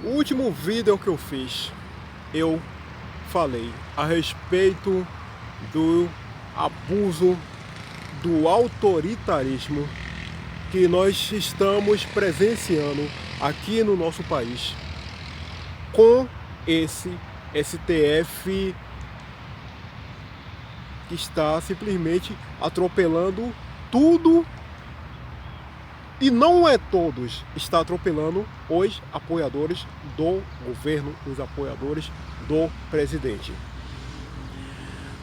O último vídeo que eu fiz, eu falei a respeito do abuso do autoritarismo que nós estamos presenciando aqui no nosso país com esse STF que está simplesmente atropelando tudo. E não é todos, está atropelando os apoiadores do governo, os apoiadores do presidente.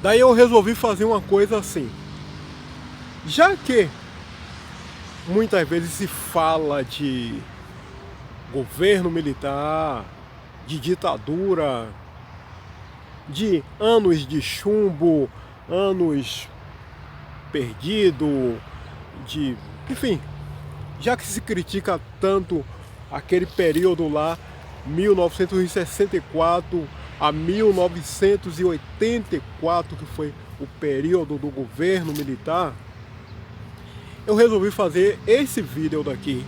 Daí eu resolvi fazer uma coisa assim. Já que muitas vezes se fala de governo militar, de ditadura, de anos de chumbo, anos perdido, enfim, já que se critica tanto aquele período lá, 1964 a 1984, que foi o período do governo militar, eu resolvi fazer esse vídeo daqui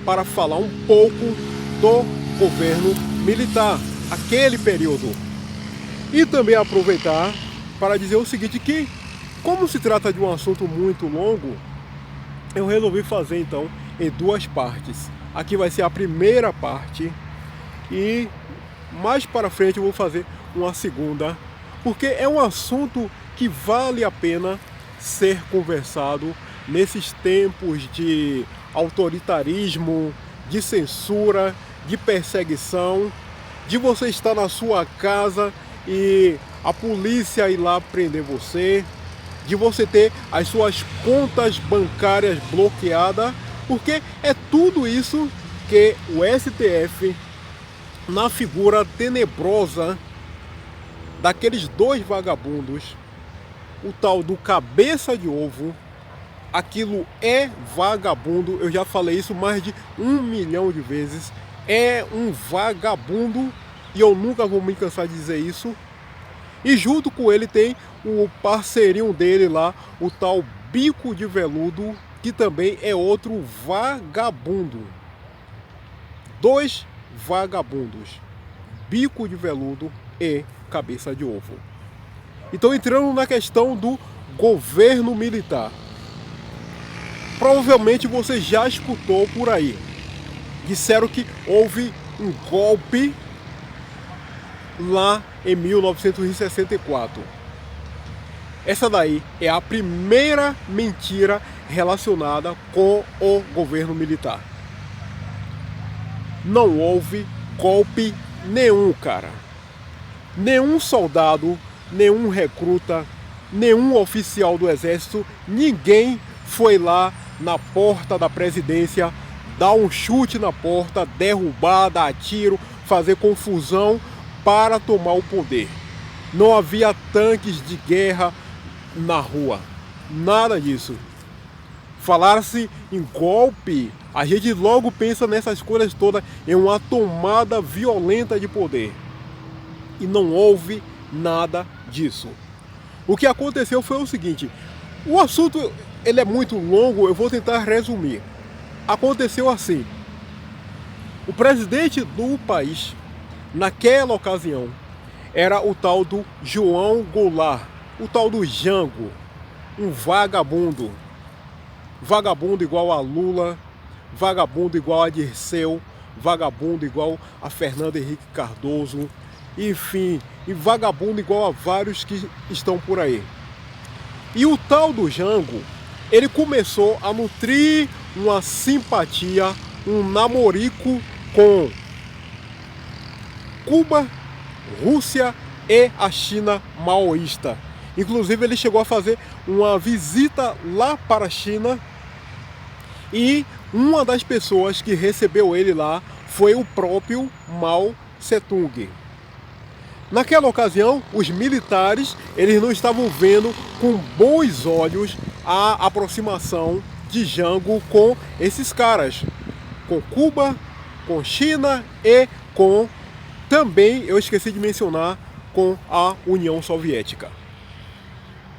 para falar um pouco do governo militar, aquele período. E também aproveitar para dizer o seguinte, que como se trata de um assunto muito longo, eu resolvi fazer então em duas partes. Aqui vai ser a primeira parte e mais para frente eu vou fazer uma segunda, porque é um assunto que vale a pena ser conversado nesses tempos de autoritarismo, de censura, de perseguição, de você estar na sua casa e a polícia ir lá prender você, de você ter as suas contas bancárias bloqueadas, porque é tudo isso que o STF, na figura tenebrosa daqueles dois vagabundos, o tal do cabeça de ovo, aquilo é vagabundo, eu já falei isso mais de 1 milhão de vezes, é um vagabundo e eu nunca vou me cansar de dizer isso. E junto com ele tem o parceirinho dele lá, o tal Bico de Veludo, que também é outro vagabundo. Dois vagabundos, Bico de Veludo e Cabeça de Ovo. Então, entrando na questão do governo militar. Provavelmente você já escutou por aí. Disseram que houve um golpe lá em 1964. Essa daí é a primeira mentira relacionada com o governo militar. Não houve golpe nenhum, cara. Nenhum soldado, nenhum recruta, nenhum oficial do exército, ninguém foi lá na porta da presidência dar um chute na porta, derrubar, dar tiro, fazer confusão para tomar o poder. Não havia tanques de guerra na rua, nada disso. Falar-se em golpe, a gente logo pensa nessas coisas todas, em uma tomada violenta de poder. E não houve nada disso. O que aconteceu foi o seguinte, o assunto ele é muito longo, eu vou tentar resumir. Aconteceu assim, o presidente do país, naquela ocasião, era o tal do João Goulart, o tal do Jango, um vagabundo. Vagabundo igual a Lula, vagabundo igual a Dirceu, vagabundo igual a Fernando Henrique Cardoso, enfim, e vagabundo igual a vários que estão por aí. E o tal do Jango, ele começou a nutrir uma simpatia, um namorico com Cuba, Rússia e a China maoísta. Inclusive ele chegou a fazer uma visita lá para a China e uma das pessoas que recebeu ele lá foi o próprio Mao Tse-tung. Naquela ocasião, os militares eles não estavam vendo com bons olhos a aproximação de Jango com esses caras, com Cuba, com China e com, também, eu esqueci de mencionar, com a União Soviética.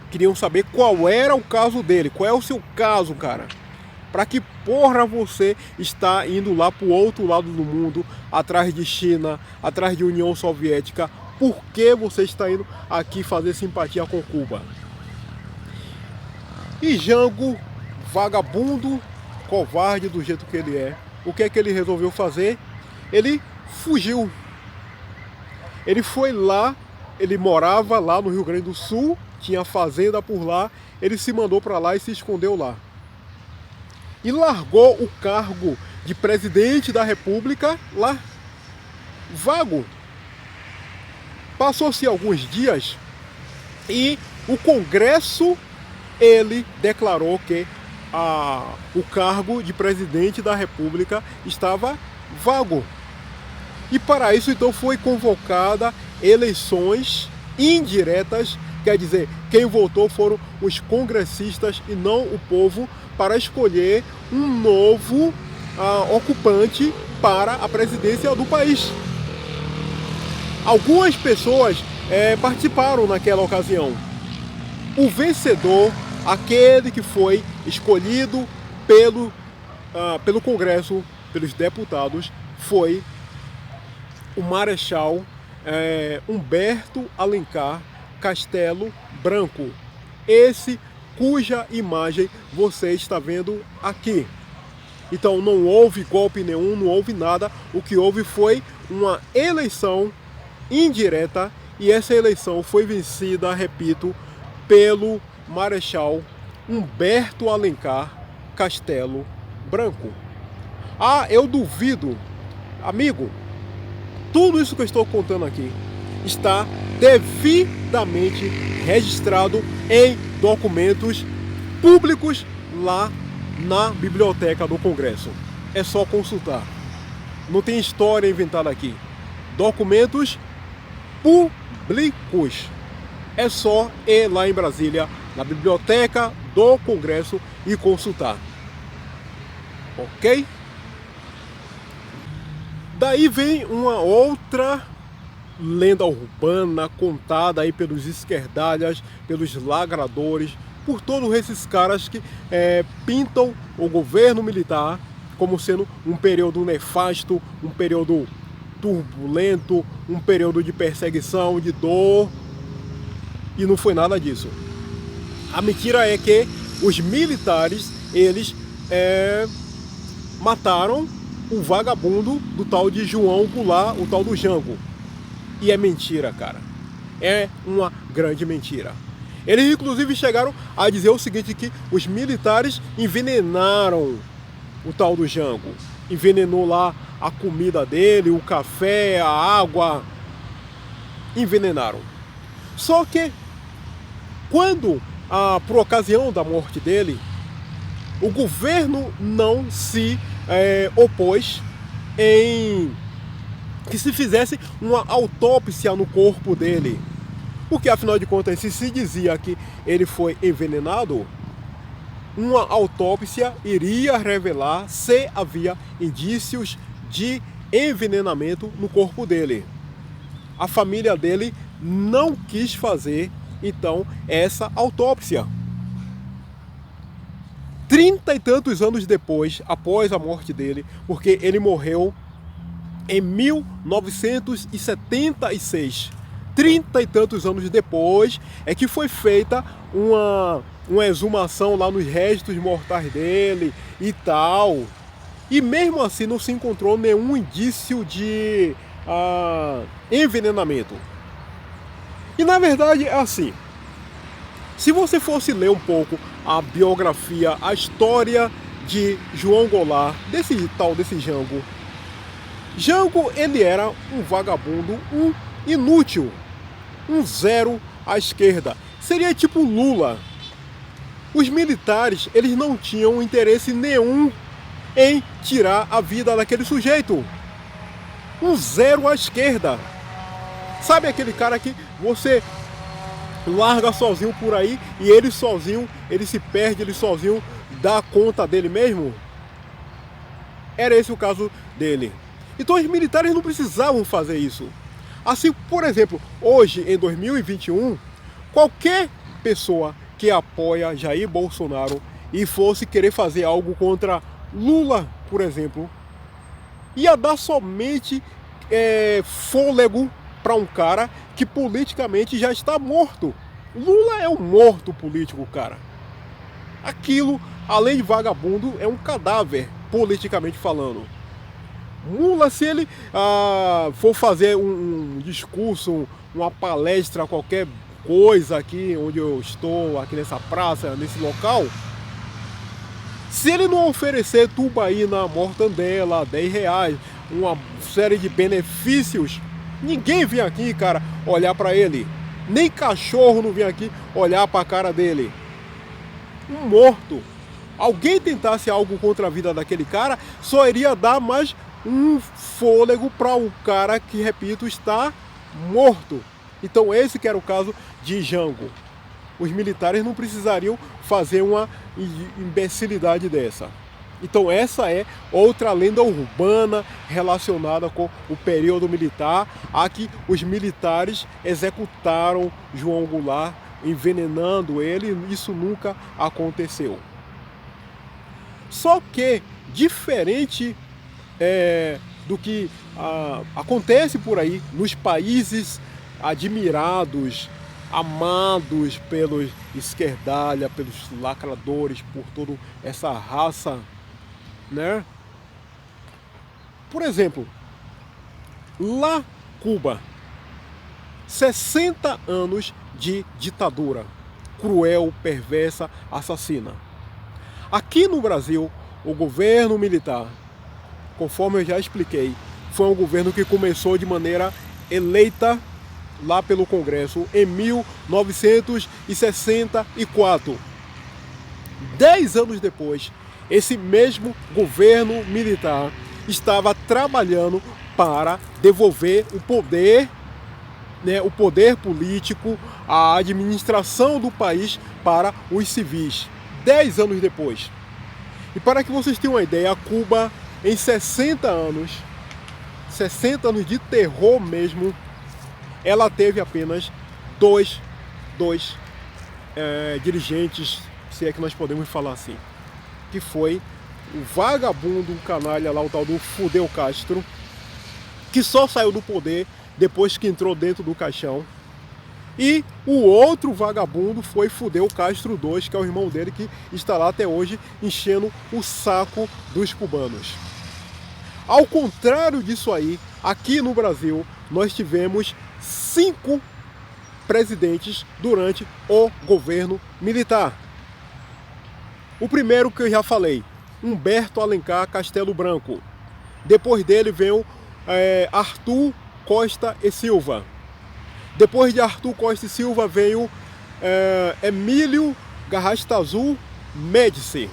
Queriam saber qual era o caso dele, qual é o seu caso, cara. Para que porra você está indo lá para o outro lado do mundo, atrás de China, atrás de União Soviética? Por que você está indo aqui fazer simpatia com Cuba? E Jango, vagabundo, covarde do jeito que ele é, o que é que ele resolveu fazer? Ele fugiu. Ele foi lá, ele morava lá no Rio Grande do Sul, tinha fazenda por lá, ele se mandou para lá e se escondeu lá. E largou o cargo de presidente da República lá, vago. Passou-se alguns dias e o Congresso, ele declarou que o cargo de presidente da República estava vago. E para isso então foi convocada eleições indiretas, quer dizer, quem votou foram os congressistas e não o povo, para escolher um novo ocupante para a presidência do país. Algumas pessoas participaram naquela ocasião. O vencedor, aquele que foi escolhido pelo Congresso, pelos deputados, foi o Marechal Humberto Alencar Castelo Branco. Esse cuja imagem você está vendo aqui. Então não houve golpe nenhum, não houve nada. O que houve foi uma eleição indireta e essa eleição foi vencida, repito, pelo Marechal Humberto Alencar Castelo Branco. Eu duvido, amigo, tudo isso que eu estou contando aqui está devidamente registrado em documentos públicos lá na biblioteca do Congresso. É só consultar. Não tem história inventada aqui. Documentos públicos. É só ir lá em Brasília, na biblioteca do Congresso e consultar. Ok? Daí vem uma outra lenda urbana contada aí pelos esquerdalhas, pelos lagradores, por todos esses caras que pintam o governo militar como sendo um período nefasto, um período turbulento, um período de perseguição, de dor, e não foi nada disso. A mentira é que os militares, eles mataram o vagabundo do tal de João Goulart, o tal do Jango. E é mentira, cara. É uma grande mentira. Eles inclusive chegaram a dizer o seguinte, que os militares envenenaram o tal do Jango. Envenenou lá a comida dele, o café, a água. Envenenaram. Só que, quando, por ocasião da morte dele, o governo não se opôs em que se fizesse uma autópsia no corpo dele. Porque, afinal de contas, se dizia que ele foi envenenado, uma autópsia iria revelar se havia indícios de envenenamento no corpo dele. A família dele não quis fazer, então, essa autópsia. 30 e tantos anos depois, após a morte dele, porque ele morreu em 1976. 30 e tantos anos depois é que foi feita uma exumação lá nos restos mortais dele e tal. E mesmo assim não se encontrou nenhum indício de envenenamento. E na verdade é assim. Se você fosse ler um pouco a biografia, a história de João Goulart, desse Jango. Jango, ele era um vagabundo, um inútil, um zero à esquerda. Seria tipo Lula. Os militares, eles não tinham interesse nenhum em tirar a vida daquele sujeito. Um zero à esquerda. Sabe aquele cara que você larga sozinho por aí e ele sozinho, ele se perde, ele sozinho dá conta dele mesmo? Era esse o caso dele. Então os militares não precisavam fazer isso. Assim, por exemplo, hoje em 2021, qualquer pessoa que apoia Jair Bolsonaro, e fosse querer fazer algo contra Lula, por exemplo, ia dar somente fôlego para um cara que politicamente já está morto. Lula é um morto político, cara. Aquilo, além de vagabundo, é um cadáver, politicamente falando. Lula, se ele for fazer um discurso, uma palestra, qualquer coisa aqui onde eu estou, aqui nessa praça, nesse local, se ele não oferecer tubaína, mortandela, R$10, uma série de benefícios, ninguém vem aqui, cara, olhar para ele. Nem cachorro não vem aqui olhar para a cara dele. Um morto. Alguém tentasse algo contra a vida daquele cara, só iria dar mais um fôlego para um cara que, repito, está morto. Então esse que era o caso de Jango. Os militares não precisariam fazer uma imbecilidade dessa. Então essa é outra lenda urbana relacionada com o período militar, a que os militares executaram João Goulart, envenenando ele. Isso nunca aconteceu. Só que, diferente do que acontece por aí nos países admirados, amados pelos esquerdalha, pelos lacradores, por toda essa raça, né? Por exemplo, lá Cuba, 60 anos de ditadura, cruel, perversa, assassina. Aqui no Brasil, o governo militar, conforme eu já expliquei, foi um governo que começou de maneira eleita lá pelo Congresso em 1964. 10 anos depois, esse mesmo governo militar estava trabalhando para devolver o poder, o poder político, a administração do país para os civis. 10 anos depois. E para que vocês tenham uma ideia, Cuba, em 60 anos de terror mesmo, ela teve apenas dois dirigentes, se é que nós podemos falar assim, que foi o vagabundo, o canalha lá, o tal do Fidel Castro, que só saiu do poder depois que entrou dentro do caixão, e o outro vagabundo foi Fidel Castro II, que é o irmão dele, que está lá até hoje enchendo o saco dos cubanos. Ao contrário disso aí, aqui no Brasil, nós tivemos 5 presidentes durante o governo militar. O primeiro que eu já falei, Humberto Alencar Castelo Branco. Depois dele veio Arthur Costa e Silva. Depois de Arthur Costa e Silva veio Emílio Garrastazu Médici.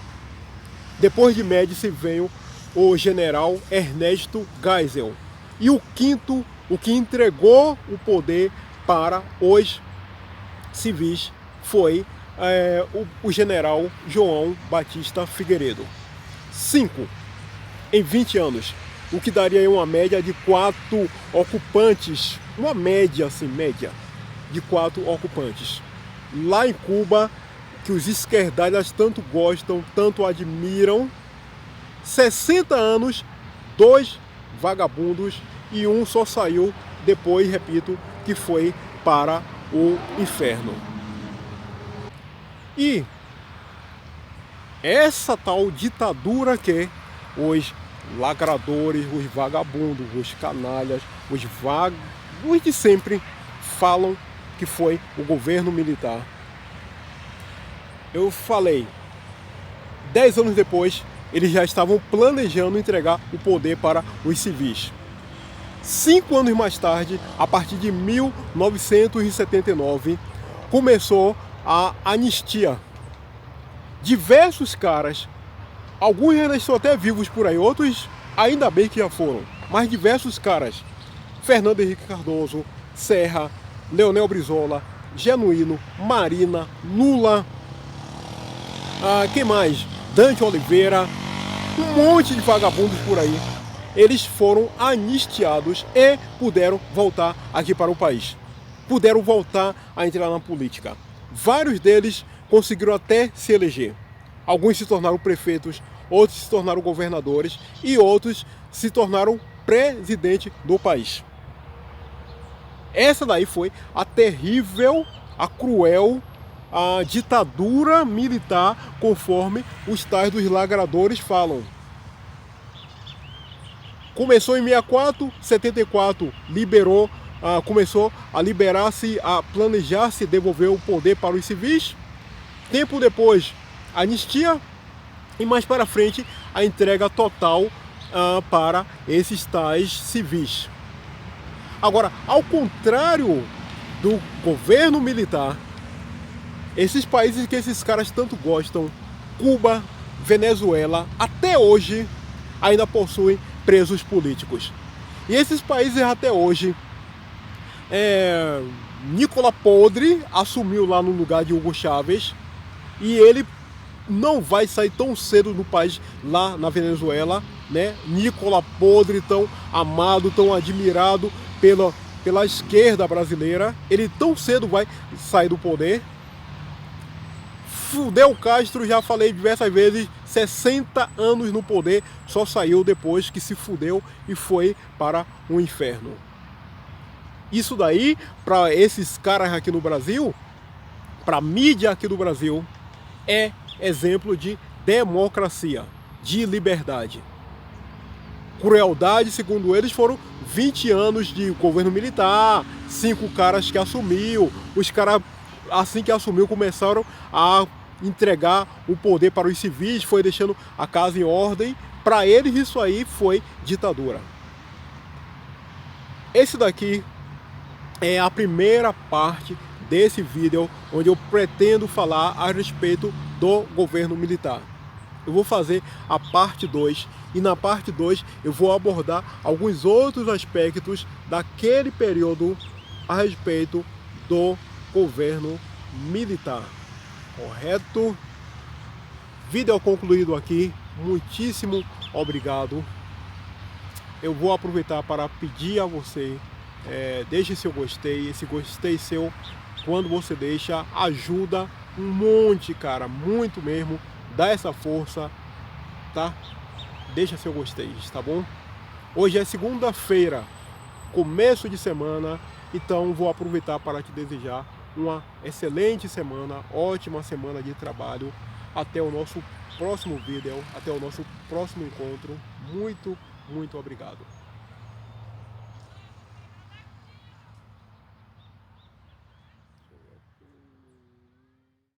Depois de Médici veio o general Ernesto Geisel. E o quinto, o que entregou o poder para os civis, foi o general João Batista Figueiredo. 5 em 20 anos, o que daria uma média de 4 ocupantes, uma média assim, média de 4 ocupantes. Lá em Cuba, que os esquerdalhas tanto gostam, tanto admiram, 60 anos, 2 vagabundos e um só saiu depois, repito, que foi para o inferno. E essa tal ditadura que os lacradores, os vagabundos, os canalhas, os de sempre falam que foi o governo militar. Eu falei, 10 anos depois, eles já estavam planejando entregar o poder para os civis. 5 anos mais tarde, a partir de 1979, começou a anistia. Diversos caras, alguns ainda estão até vivos por aí, outros ainda bem que já foram, mas diversos caras, Fernando Henrique Cardoso, Serra, Leonel Brizola, Genuíno, Marina, Lula, quem mais? Dante Oliveira, um monte de vagabundos por aí, eles foram anistiados e puderam voltar aqui para o país. Puderam voltar a entrar na política. Vários deles conseguiram até se eleger. Alguns se tornaram prefeitos, outros se tornaram governadores e outros se tornaram presidente do país. Essa daí foi a terrível, a cruel, a ditadura militar, conforme os tais dos lagradores falam. Começou em 64, 74 liberou, começou a liberar-se, a planejar-se devolver o poder para os civis. Tempo depois, anistia, e mais para frente a entrega total para esses tais civis. Agora, ao contrário do governo militar, esses países que esses caras tanto gostam, Cuba, Venezuela, até hoje ainda possuem presos políticos. E esses países até hoje, Nicolás Podre assumiu lá no lugar de Hugo Chávez, e ele não vai sair tão cedo do país lá na Venezuela, né? Nicolás Podre, tão amado, tão admirado pela esquerda brasileira, ele tão cedo vai sair do poder. Fidel Castro, já falei diversas vezes, 60 anos no poder, só saiu depois que se fudeu e foi para o inferno. Isso daí, para esses caras aqui no Brasil, para a mídia aqui do Brasil, é exemplo de democracia, de liberdade. Crueldade, segundo eles, foram 20 anos de governo militar, 5 caras que assumiu, os caras, assim que assumiu, começaram a entregar o poder para os civis, foi deixando a casa em ordem. Para eles isso aí foi ditadura. Esse daqui é a primeira parte desse vídeo, onde eu pretendo falar a respeito do governo militar. Eu vou fazer a parte 2, e na parte 2 eu vou abordar alguns outros aspectos daquele período a respeito do governo militar. Correto? Vídeo concluído aqui. Muitíssimo obrigado. Eu vou aproveitar para pedir a você, deixe seu gostei. Esse gostei seu, quando você deixa, ajuda um monte, cara, muito mesmo. Dá essa força, tá? Deixa seu gostei, tá bom? Hoje é segunda-feira, começo de semana, então vou aproveitar para te desejar uma excelente semana, ótima semana de trabalho. Até o nosso próximo vídeo, até o nosso próximo encontro. Muito, muito obrigado.